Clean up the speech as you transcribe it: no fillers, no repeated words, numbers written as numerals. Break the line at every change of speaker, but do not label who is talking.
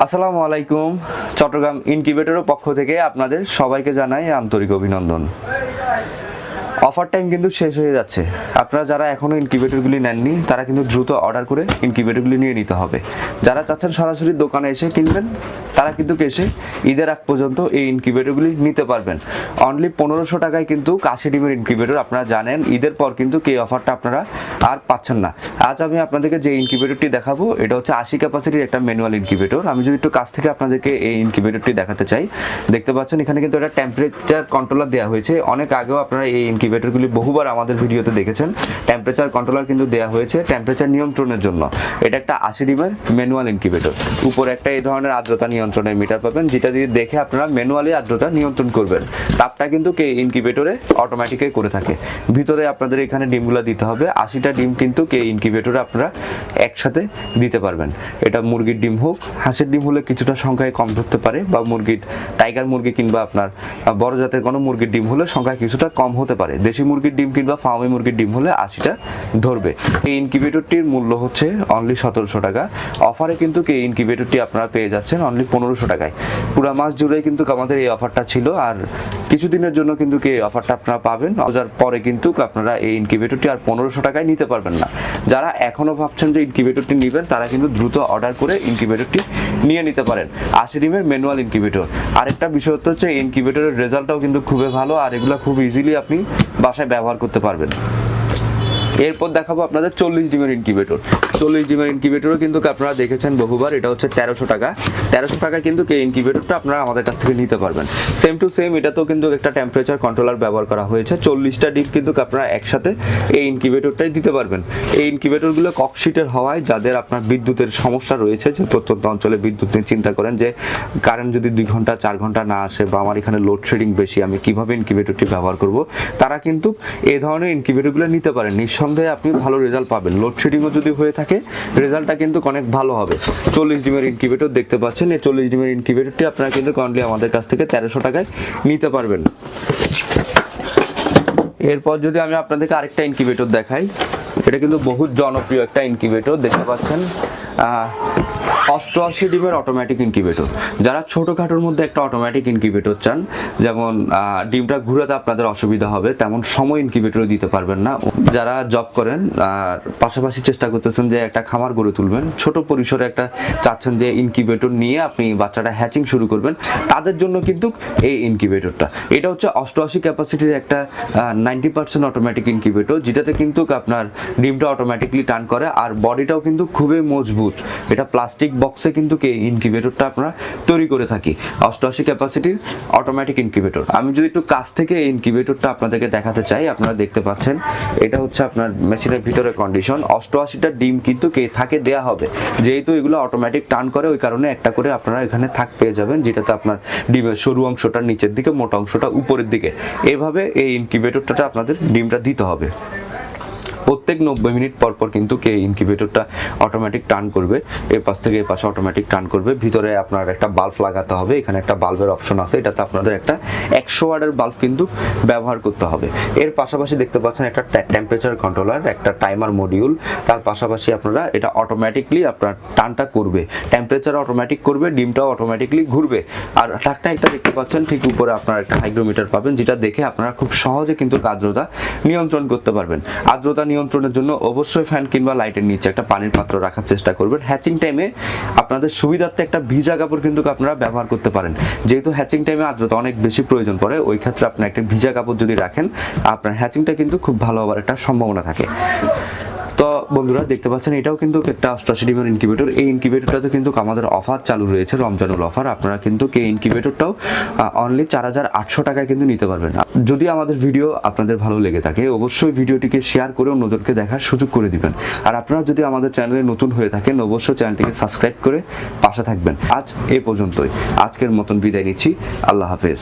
আসসালামু আলাইকুম। চট্টগ্রাম ইনকিউবেটরের পক্ষ থেকে আপনাদের সবাইকে জানাই আন্তরিক অভিনন্দন। অফার টাইম কিন্তু শেষ হয়ে যাচ্ছে। আপনারা যারা এখনও ইনকিউবেটরগুলি নেননি তারা কিন্তু দ্রুত অর্ডার করে ইনকিউবেটরগুলি নিয়ে নিতে হবে। যারা চাচ্ছেন সরাসরি দোকানে এসে কিনবেন তারা কিন্তু এসে ঈদের আগ পর্যন্ত এই ইনকিউবেটরগুলি নিতে পারবেন। অনলি 1500 টাকায় কিন্তু 80 ডিমের ইনকিউবেটর। আপনারা জানেন ঈদের পর কিন্তু এই অফারটা আপনারা আর পাচ্ছেন না। আজ আমি আপনাদেরকে যে ইনকিউবেটরটি দেখাবো এটা হচ্ছে 80 ক্যাপাসিটির একটা ম্যানুয়াল ইনকিউবেটর। আমি যদি একটু কাছ থেকে আপনাদেরকে এই ইনকিউবেটরটি দেখাতে চাই, দেখতে পাচ্ছেন এখানে কিন্তু একটা টেম্পারেচার কন্ট্রোলার দেওয়া হয়েছে। অনেক আগেও আপনারা এই ইনকিউবেটরগুলি বহুবার আমাদের ভিডিওতে দেখেছেন। টেম্পারেচার কন্ট্রোলার কিন্তু দেওয়া হয়েছে টেম্পারেচার নিয়ন্ত্রণের জন্য। এটা একটা 80 ডিমের ম্যানুয়াল ইনকিউবেটর। উপরে একটা এই ধরনের আর্দ্রতা নিয়ন্ত্রণের মিটার পাবেন, যেটা দিয়ে দেখে আপনারা ম্যানুয়ালি আর্দ্রতা নিয়ন্ত্রণ করবেন। তাপটা কিন্তু এই ইনকিউবেটরে অটোমেটিকে করে থাকে। ভিতরে আপনাদের এখানে ডিমগুলো দিতে হবে। 80টা ডিম কিন্তু এই ইনকিউবেটরে আপনারা একসাথে দিতে পারবেন। এটা মুরগির ডিম হোক, হাঁসের ডিম হলে কিছুটা সংখ্যায় কম ধরতে পারে, বা মুরগির টাইগার মুরগি কিংবা আপনার বড় জাতের কোনো মুরগির ডিম হলে সংখ্যা কিছুটা কম হতে পারে। দেশি মুরগির ডিম কিংবা ফার্মি মুরগির ডিম হলে 80টা ধরবে। এই ইনকিউবেটরটির মূল্য হচ্ছে অনলি 1700 টাকা। অফারে কিন্তু এই ইনকিউবেটরটি আপনারা পেয়ে যাচ্ছেন অনলি 1500 টাকায়। পুরো মাস জুড়ে কিন্তু আমাদের এই অফারটা ছিল, আর কিছুদিনের জন্য কিন্তু এই অফারটা আপনারা পাবেন। যার পরে কিন্তু আপনারা এই ইনকিউবেটরটি আর 1500 টাকায় নিতে পারবেন না। যারা এখনো ভাবছেন যে ইনকিউবেটরটি নেবেন তারা কিন্তু দ্রুত অর্ডার করে ইনকিউবেটরটি নিয়ে নিতে পারেন। 80 ডিমের ম্যানুয়াল ইনকিউবেটর। আরেকটা বিষয় হচ্ছে ইনকিউবেটরের রেজাল্টটাও কিন্তু খুবই ভালো, আর এগুলো খুব ইজিলি আপনি বাসায় ব্যবহার করতে পারবেন। এরপর দেখাবো আপনাদের 40 ডিমের ইনকিউবেটর। 40 ডিমের ইনকিউবেটরও কিন্তু আপনারা দেখেছেন বহুবার। এটা হচ্ছে 1300 টাকা। 1300 টাকা কিন্তু এই ইনকিউবেটরটা আপনারা আমাদের কাছ থেকে নিতে পারবেন। সেম টু সেম এটাতেও কিন্তু একটা টেম্পারেচার কন্ট্রোলার ব্যবহার করা হয়েছে। 40টা ডিম কিন্তু আপনারা একসাথে এই ইনকিউবেটরটাই দিতে পারবেন। এই ইনকিউবেটরগুলো ককশিটের হওয়ায় যাদের আপনার বিদ্যুতের সমস্যা রয়েছে, যে প্রত্যন্ত অঞ্চলে বিদ্যুৎ নিয়ে চিন্তা করেন যে কারেন্ট যদি 2 ঘন্টা 4 ঘন্টা না আসে, বা আমার এখানে লোডশেডিং বেশি, আমি কিভাবে ইনকিউবেটরটি ব্যবহার করব, তারা কিন্তু এই ধরনের ইনকিউবেটরগুলো নিতে পারেন। নিঃসন্দেহে আপনি ভালো রেজাল্ট পাবেন। লোডশেডিংও যদি হয়ে থাকে রেজাল্টটা কিন্তু অনেক ভালো হবে। 40 ডিমের ইনকিউবেটর দেখতে পাচ্ছেন। এই 40 ডিমের ইনকিউবেটরটি আপনারা কিন্তু অনলি আমাদের কাছ থেকে 1300 টাকায় নিতে পারবেন। এরপর যদি আমি আপনাদেরকে আরেকটা ইনকিউবেটর দেখাই, এটা কিন্তু বহুত জনপ্রিয় একটা ইনকিউবেটর। দেখতে পাচ্ছেন 88 ডিমের অটোমেটিক ইনকিউবেটর। যারা ছোটোখাটোর মধ্যে একটা অটোমেটিক ইনকিউবেটর চান, যেমন ডিমটা ঘুরাতে আপনাদের অসুবিধা হবে, তেমন সময় ইনকিউবেটরও দিতে পারবেন না। যারা জব করেন আর পাশাপাশি চেষ্টা করতেছেন যে একটা খামার গড়ে তুলবেন, ছোট পরিসরে একটা চাচ্ছেন যে ইনকিউবেটর নিয়ে আপনি বাচ্চাটা হ্যাচিং শুরু করবেন, তাদের জন্য কিন্তু এই ইনকিউবেটরটা। এটা হচ্ছে 88 ক্যাপাসিটির একটা 90% অটোমেটিক ইনকিউবেটর, যেটাতে কিন্তু আপনার ডিমটা অটোমেটিকলি টার্ন করে, আর বডিটাও কিন্তু খুবই মজবুত। এটা প্লাস্টিক বক্সে কিন্তু এই ইনকিউবেটরটা আমরা তৈরি করে থাকি। 88 ক্যাপাসিটির অটোমেটিক ইনকিউবেটর। আমি যদি একটু কাছ থেকে এই ইনকিউবেটরটা আপনাদেরকে দেখাতে চাই, আপনারা দেখতে পাচ্ছেন এটা হচ্ছে আপনার মেশিনের ভিতরে কন্ডিশন। 88টা ডিম কিন্তু থাকে দেয়া হবে, যেহেতু এগুলো অটোমেটিক টার্ন করে, ওই কারণে একটা করে আপনারা এখানে থাক পেয়ে যাবেন, যেটাতে আপনার ডিমের সরু অংশটা নিচের দিকে, মোটা অংশটা উপরের দিকে। এভাবে এই ইনকিউবেটরটা আপনাদের ডিমটা দিতে হবে। প্রত্যেক 90 মিনিট পর পর কিন্তু এই ইনকিউবেটরটা অটোমেটিক টার্ন করবে, এর পাশ থেকে এর পাশে অটোমেটিক টার্ন করবে। ভিতরে আপনার একটা বাল্ব লাগাতে হবে, এখানে একটা বাল্বের অপশন আছে, এটাতে আপনাদের একটা 100 ওয়াটের বাল্ব কিন্তু ব্যবহার করতে হবে। এর পাশাপাশি দেখতে পাচ্ছেন একটা টেম্পারেচার কন্ট্রোলার, একটা টাইমার মডিউল। তার পাশাপাশি আপনারা এটা অটোমেটিকলি আপনার টার্নটা করবে, টেম্পারেচার অটোমেটিক করবে, ডিমটাও অটোমেটিকলি ঘুরবে। আর টাকটা একটা দেখতে পাচ্ছেন ঠিক উপরে আপনারা একটা হাইগ্রোমিটার পাবেন, যেটা দেখে আপনারা খুব সহজে কিন্তু আর্দ্রতা নিয়ন্ত্রণ করতে পারবেন। আর্দ্রতা নিয়ন্ত্রণের জন্য অবশ্যই ফ্যান কিংবা লাইটের নিচে একটা পানির পাত্র রাখার চেষ্টা করবেন। হ্যাচিং টাইমে আপনাদের সুবিধার্থে একটা ভিজা কাপড় কিন্তু আপনারা ব্যবহার করতে পারেন, যেহেতু হ্যাচিং টাইমে আর্দ্রতা অনেক বেশি প্রয়োজন পড়ে। ওই ক্ষেত্রে আপনি একটা ভিজা কাপড় যদি রাখেন, আপনার হ্যাচিংটা কিন্তু খুব ভালো হওয়ার একটা সম্ভাবনা থাকে। তো বন্ধুরা দেখতে পাচ্ছেন এটাও কিন্তু একটা 88 ডিমের ইনকিউবেটর। এই ইনকিউবেটরটাতে কিন্তু আমাদের অফার চালু রয়েছে, রমজানুল অফার। আপনারা কিন্তু এই ইনকিউবেটরটাও অনলি 4800 টাকায় কিন্তু নিতে পারবেন। যদি আমাদের ভিডিও আপনাদের ভালো লেগে থাকে অবশ্যই ভিডিওটিকে শেয়ার করে অন্যজনকে দেখার সুযোগ করে দিবেন। আর আপনারা যদি আমাদের চ্যানেলে নতুন হয়ে থাকেন অবশ্যই চ্যানেলটিকে সাবস্ক্রাইব করে পাশে থাকবেন। আজ এই পর্যন্তই। আজকের মতন বিদায় নিচ্ছি। আল্লাহ হাফেজ।